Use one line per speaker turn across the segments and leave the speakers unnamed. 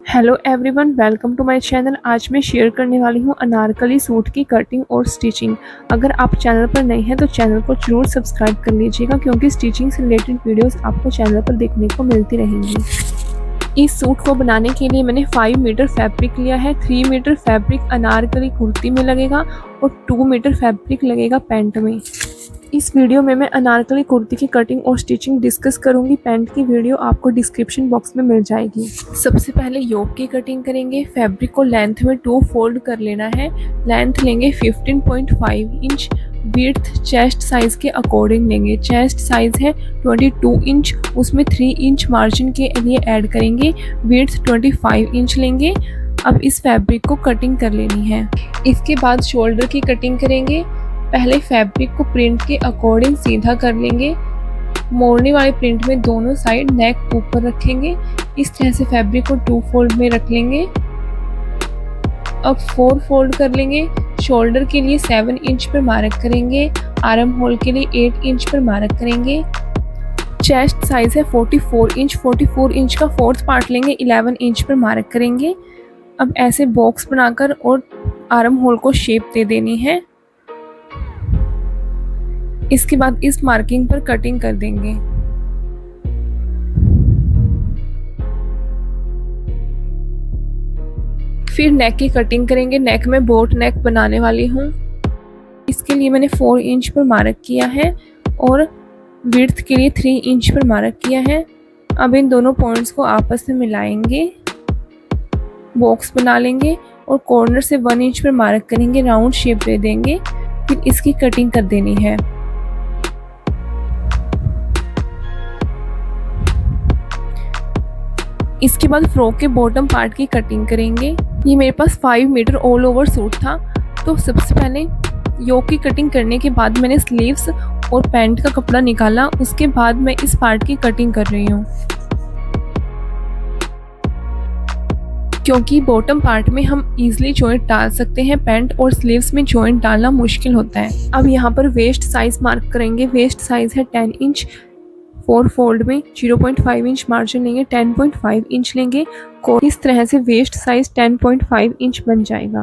Hello everyone, welcome to my channel. आज मैं share करने वाली हूँ अनारकली सूट की कटिंग और स्टिचिंग। अगर आप चैनल पर नए हैं तो चैनल को जरूर सब्सक्राइब कर लीजिएगा, क्योंकि स्टिचिंग से रिलेटेड वीडियोस आपको चैनल पर देखने को मिलती रहेंगी। इस सूट को बनाने के लिए मैंने 5 मीटर फैब्रिक लिया है। 3 मीटर फैब्रिक अनारकली कुर्ती में लगेगा और 2 मीटर फैब्रिक लगेगा पैंट में। इस वीडियो में मैं अनारकली कुर्ती की कटिंग और स्टिचिंग डिस्कस करूंगी। पैंट की वीडियो आपको डिस्क्रिप्शन बॉक्स में मिल जाएगी। सबसे पहले योक की कटिंग करेंगे। फैब्रिक को लेंथ में 2 फोल्ड कर लेना है। लेंथ लेंगे 15.5 इंच। विड्थ चेस्ट साइज के अकॉर्डिंग लेंगे। चेस्ट साइज है 22 इंच, उसमें 3 इंच मार्जिन के लिए ऐड करेंगे। विड्थ 25 इंच लेंगे। अब इस फैब्रिक को कटिंग कर लेनी है। इसके बाद शोल्डर की कटिंग करेंगे। पहले फैब्रिक को प्रिंट के अकॉर्डिंग सीधा कर लेंगे। मोड़ने वाले प्रिंट में दोनों साइड नेक ऊपर रखेंगे। इस तरह से फैब्रिक को 2 फोल्ड में रख लेंगे। अब 4 फोल्ड कर लेंगे। शोल्डर के लिए 7 इंच पर मार्क करेंगे। आर्म होल के लिए 8 इंच पर मार्क करेंगे। चेस्ट साइज है 44 इंच। 44 इंच का 4th पार्ट लेंगे। 11 इंच पर मार्क करेंगे। अब ऐसे बॉक्स बनाकर और आर्म होल को शेप दे देनी है। इसके बाद इस मार्किंग पर कटिंग कर देंगे। फिर नेक की कटिंग करेंगे। नेक में बोट नेक बनाने वाली हूँ। इसके लिए मैंने 4 इंच पर मार्क किया है और विड्थ के लिए 3 इंच पर मार्क किया है। अब इन दोनों पॉइंट्स को आपस में मिलाएंगे, बॉक्स बना लेंगे और कॉर्नर से 1 इंच पर मार्क करेंगे। राउंड शेप दे देंगे। फिर इसकी कटिंग कर देनी है। इसके बाद फ्रॉक के बॉटम पार्ट की कटिंग करेंगे। ये मेरे पास 5 मीटर ऑल ओवर सूट था, तो सबसे पहले योक की कटिंग करने के बाद मैंने स्लीव्स और पैंट का कपड़ा निकाला। उसके बाद मैं इस पार्ट की कटिंग कर रही हूँ, क्योंकि बॉटम पार्ट में हम इजीली जॉइंट डाल सकते हैं। पैंट और स्लीव्स में जॉइंट डालना मुश्किल होता है। अब यहाँ पर वेस्ट साइज मार्क करेंगे। वेस्ट साइज है 10 इंच। 4 फोल्ड में 0.5 इंच मार्जिन लेंगे। 10.5 इंच लेंगे। इस तरह से वेस्ट साइज 10.5 इंच बन जाएगा।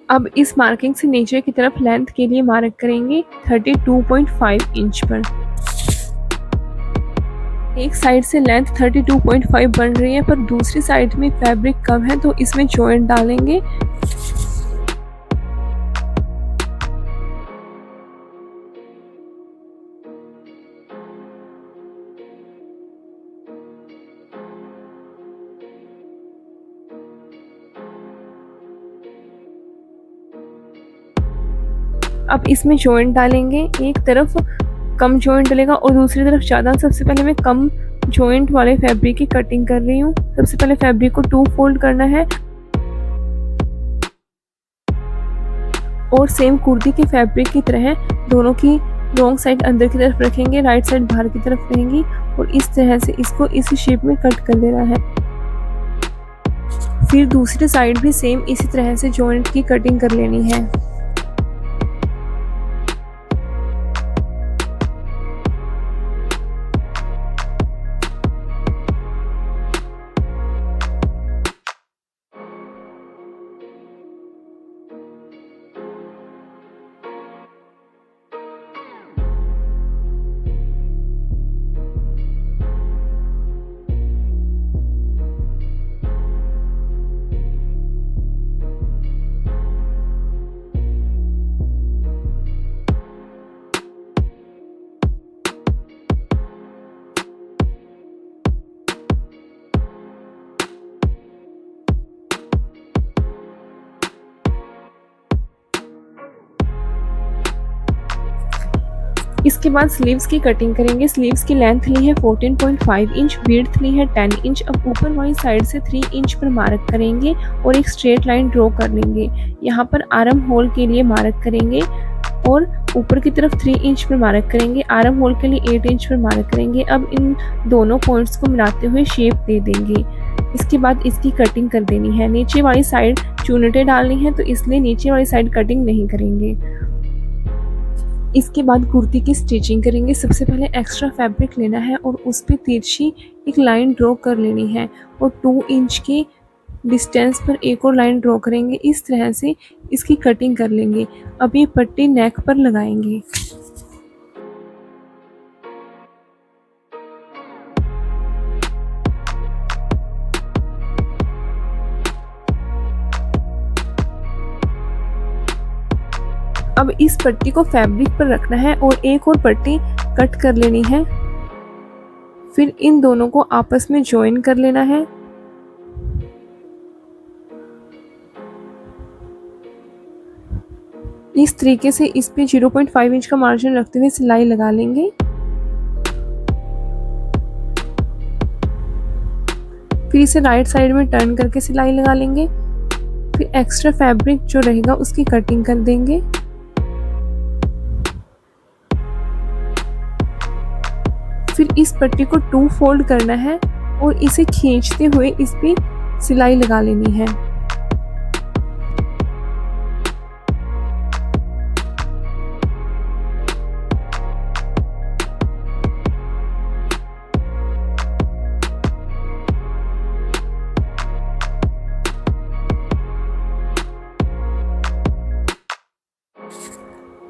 अब इस मार्किंग से नीचे की तरफ लेंथ के लिए मार्क करेंगे 32.5 इंच पर। एक साइड से लेंथ 32.5 बन रही है, पर दूसरी साइड में फैब्रिक कम है, तो इसमें जॉइंट डालेंगे। अब इसमें जॉइंट डालेंगे। एक तरफ कम जॉइंट डलेगा और दूसरी तरफ ज़्यादा। सबसे पहले मैं कम जॉइंट वाले फैब्रिक की कटिंग कर रही हूँ। सबसे पहले फैब्रिक को 2 फोल्ड करना है और सेम कुर्ती के फैब्रिक की तरह दोनों की लॉन्ग साइड अंदर की तरफ रखेंगे, राइट साइड बाहर की तरफ रहेंगी और इस तरह से इसको इसी शेप में कट कर देना है। फिर दूसरी साइड भी सेम इसी तरह से जॉइंट की कटिंग कर लेनी है। इसके बाद स्लीव्स की कटिंग करेंगे। स्लीव्स की लेंथ ली है 14.5 इंच। विड्थ ली है 10 इंच। अब ऊपर वाली साइड से 3 इंच पर मार्क करेंगे और एक स्ट्रेट लाइन ड्रॉ कर लेंगे। यहाँ पर आर्म होल के लिए मार्क करेंगे और ऊपर की तरफ 3 इंच पर मार्क करेंगे। आर्म होल के लिए 8 इंच पर मार्क करेंगे। अब इन दोनों पॉइंट्स को मिलाते हुए शेप दे देंगे। इसके बाद इसकी कटिंग कर देनी है। नीचे वाली साइड चुनटे डालनी है, तो इसलिए नीचे वाली साइड कटिंग नहीं करेंगे। इसके बाद कुर्ती की स्टिचिंग करेंगे। सबसे पहले एक्स्ट्रा फैब्रिक लेना है और उस पे तिरछी एक लाइन ड्रॉ कर लेनी है और 2 इंच के डिस्टेंस पर एक और लाइन ड्रॉ करेंगे। इस तरह से इसकी कटिंग कर लेंगे। अब ये पट्टी नेक पर लगाएंगे। अब इस पट्टी को फैब्रिक पर रखना है और एक और पट्टी कट कर लेनी है। फिर इन दोनों को आपस में जॉइन कर लेना है। इस तरीके से इस पे 0.5 इंच का मार्जिन रखते हुए सिलाई लगा लेंगे। फिर इसे राइट साइड में टर्न करके सिलाई लगा लेंगे। फिर एक्स्ट्रा फैब्रिक जो रहेगा उसकी कटिंग कर देंगे। फिर इस पट्टी को 2 फोल्ड करना है और इसे खींचते हुए इस पे सिलाई लगा लेनी है।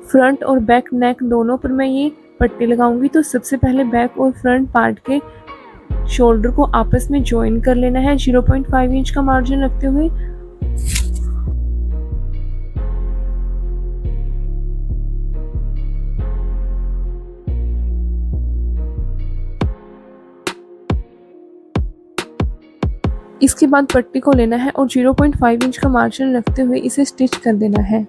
फ्रंट और बैक नेक दोनों पर मैं ये पट्टी लगाऊंगी। तो सबसे पहले बैक और फ्रंट पार्ट के शोल्डर को आपस में जॉइन कर लेना है 0.5 इंच का मार्जिन रखते हुए। इसके बाद पट्टी को लेना है और 0.5 इंच का मार्जिन रखते हुए इसे स्टिच कर देना है।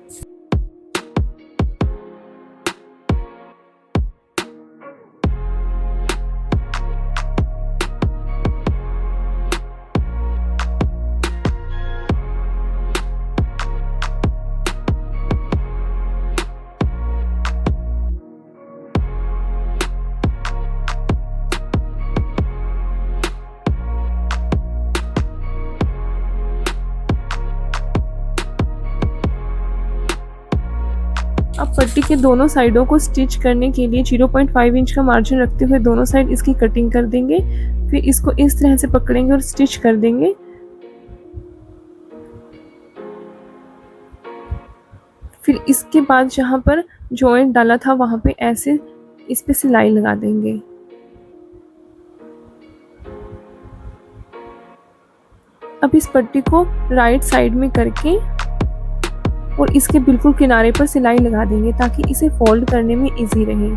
अब पट्टी के दोनों साइडों को स्टिच करने के लिए 0.5 इंच का मार्जिन रखते हुए दोनों साइड इसकी कटिंग कर देंगे। फिर इसको इस तरह से पकड़ेंगे और स्टिच कर देंगे। फिर इसके बाद जहाँ पर जॉइंट डाला था वहाँ पे ऐसे इस पे सिलाई लगा देंगे। अब इस पट्टी को राइट साइड में करके और इसके बिल्कुल किनारे पर सिलाई लगा देंगे ताकि इसे फोल्ड करने में इजी रहे।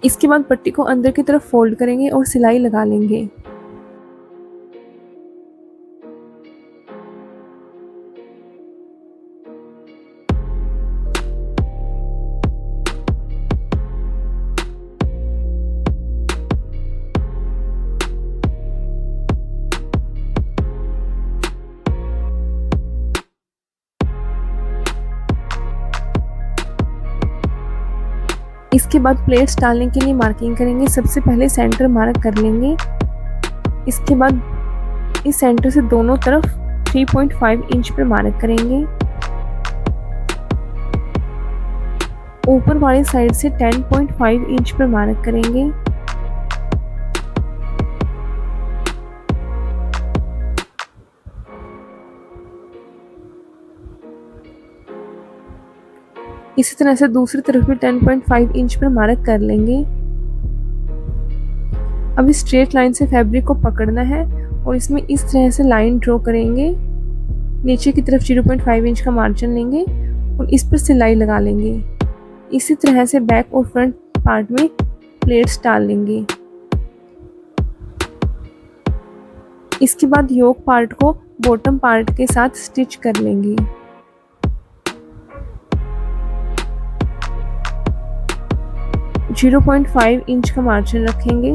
इसके बाद पट्टी को अंदर की तरफ फोल्ड करेंगे और सिलाई लगा लेंगे। इसके बाद प्लेट्स डालने के लिए मार्किंग करेंगे। सबसे पहले सेंटर मार्क कर लेंगे। इसके बाद इस सेंटर से दोनों तरफ 3.5 इंच पर मार्क करेंगे। ऊपर वाली साइड से 10.5 इंच पर मार्क करेंगे। इसी तरह से दूसरी तरफ भी 10.5 इंच पर मार्क कर लेंगे। अब इस स्ट्रेट लाइन से फैब्रिक को पकड़ना है और इसमें इस तरह से लाइन ड्रॉ करेंगे। नीचे की तरफ 0.5 इंच का मार्जिन लेंगे और इस पर सिलाई लगा लेंगे। इसी तरह से बैक और फ्रंट पार्ट में प्लेट्स डाल लेंगे। इसके बाद योक पार्ट को बॉटम पार्ट के साथ स्टिच कर लेंगे। जीरो 0.5 इंच का मार्जिन रखेंगे।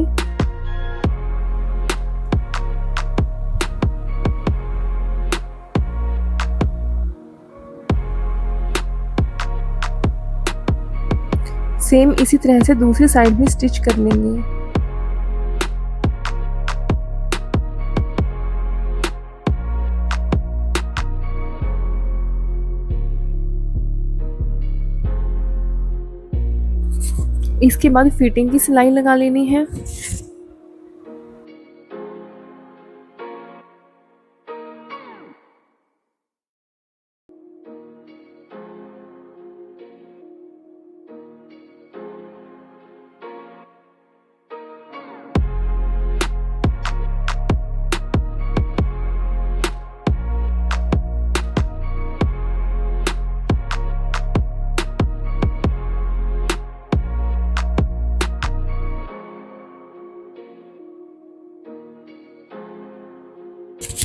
सेम इसी तरह से दूसरी साइड भी स्टिच कर लेंगे। इसके बाद फिटिंग की सिलाई लगा लेनी है।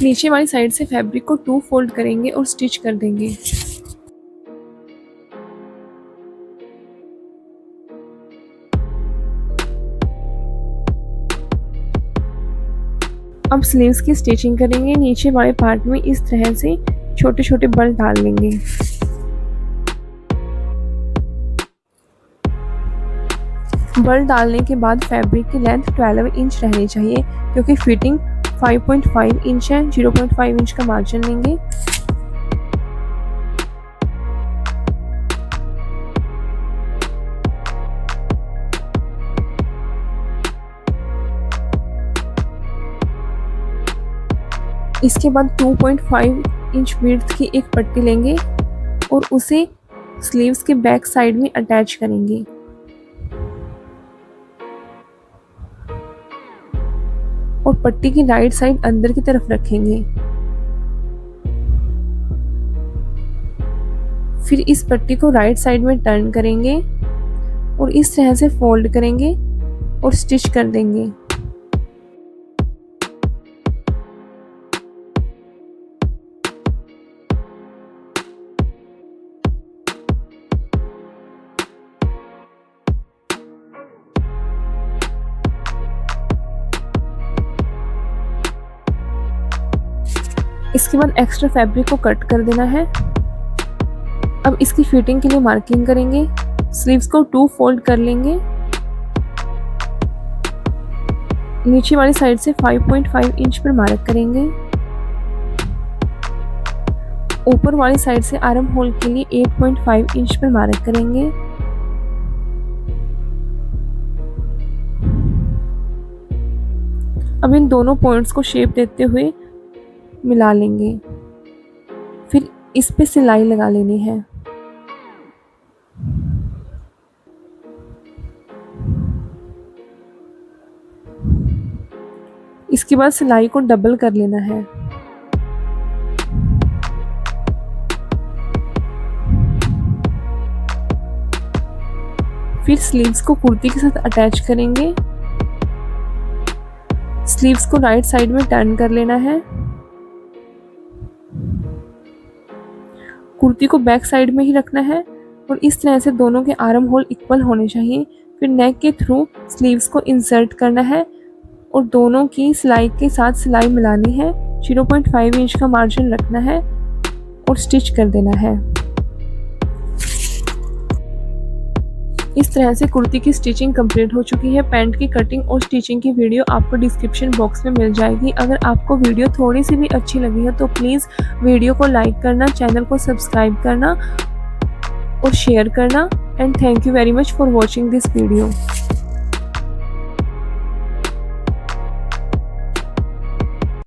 नीचे वाली साइड से फैब्रिक को 2 फोल्ड करेंगे और स्टिच कर देंगे। अब स्लीव्स की स्टिचिंग करेंगे। नीचे वाले पार्ट में इस तरह से छोटे छोटे बल डाल लेंगे। बल डालने के बाद फैब्रिक की लेंथ 12 इंच रहनी चाहिए क्योंकि फिटिंग 5.5 इंच है। 0.5 इंच का मार्जिन लेंगे। इसके बाद 2.5 इंच विड्थ की एक पट्टी लेंगे और उसे स्लीव्स के बैक साइड में अटैच करेंगे। और पट्टी की राइट साइड अंदर की तरफ रखेंगे। फिर इस पट्टी को राइट साइड में टर्न करेंगे और इस तरह से फोल्ड करेंगे और स्टिच कर देंगे। इसके बाद एक्स्ट्रा फैब्रिक को कट कर देना है। अब इसकी फिटिंग के लिए मार्किंग करेंगे। स्लीव्स को 2 फोल्ड कर लेंगे। नीचे वाली साइड से 5.5 इंच पर मार्क करेंगे। ऊपर वाली साइड से आर्म होल के लिए 8.5 इंच पर मार्क करेंगे। अब इन दोनों पॉइंट्स को शेप देते हुए मिला लेंगे। फिर इस पे सिलाई लगा लेनी है। इसके बाद सिलाई को डबल कर लेना है। फिर स्लीव्स को कुर्ती के साथ अटैच करेंगे। स्लीव्स को राइट साइड में टर्न कर लेना है। कुर्ती को बैक साइड में ही रखना है और इस तरह से दोनों के आर्म होल इक्वल होने चाहिए। फिर नेक के थ्रू स्लीव्स को इंसर्ट करना है और दोनों की सिलाई के साथ सिलाई मिलानी है। 0.5 इंच का मार्जिन रखना है और स्टिच कर देना है। इस तरह से कुर्ती की स्टिचिंग कंप्लीट हो चुकी है। पैंट की कटिंग और स्टिचिंग की वीडियो आपको डिस्क्रिप्शन बॉक्स में मिल जाएगी। अगर आपको वीडियो थोड़ी सी भी अच्छी लगी है तो प्लीज़ वीडियो को लाइक करना, चैनल को सब्सक्राइब करना और शेयर करना। And thank you very much for watching this video.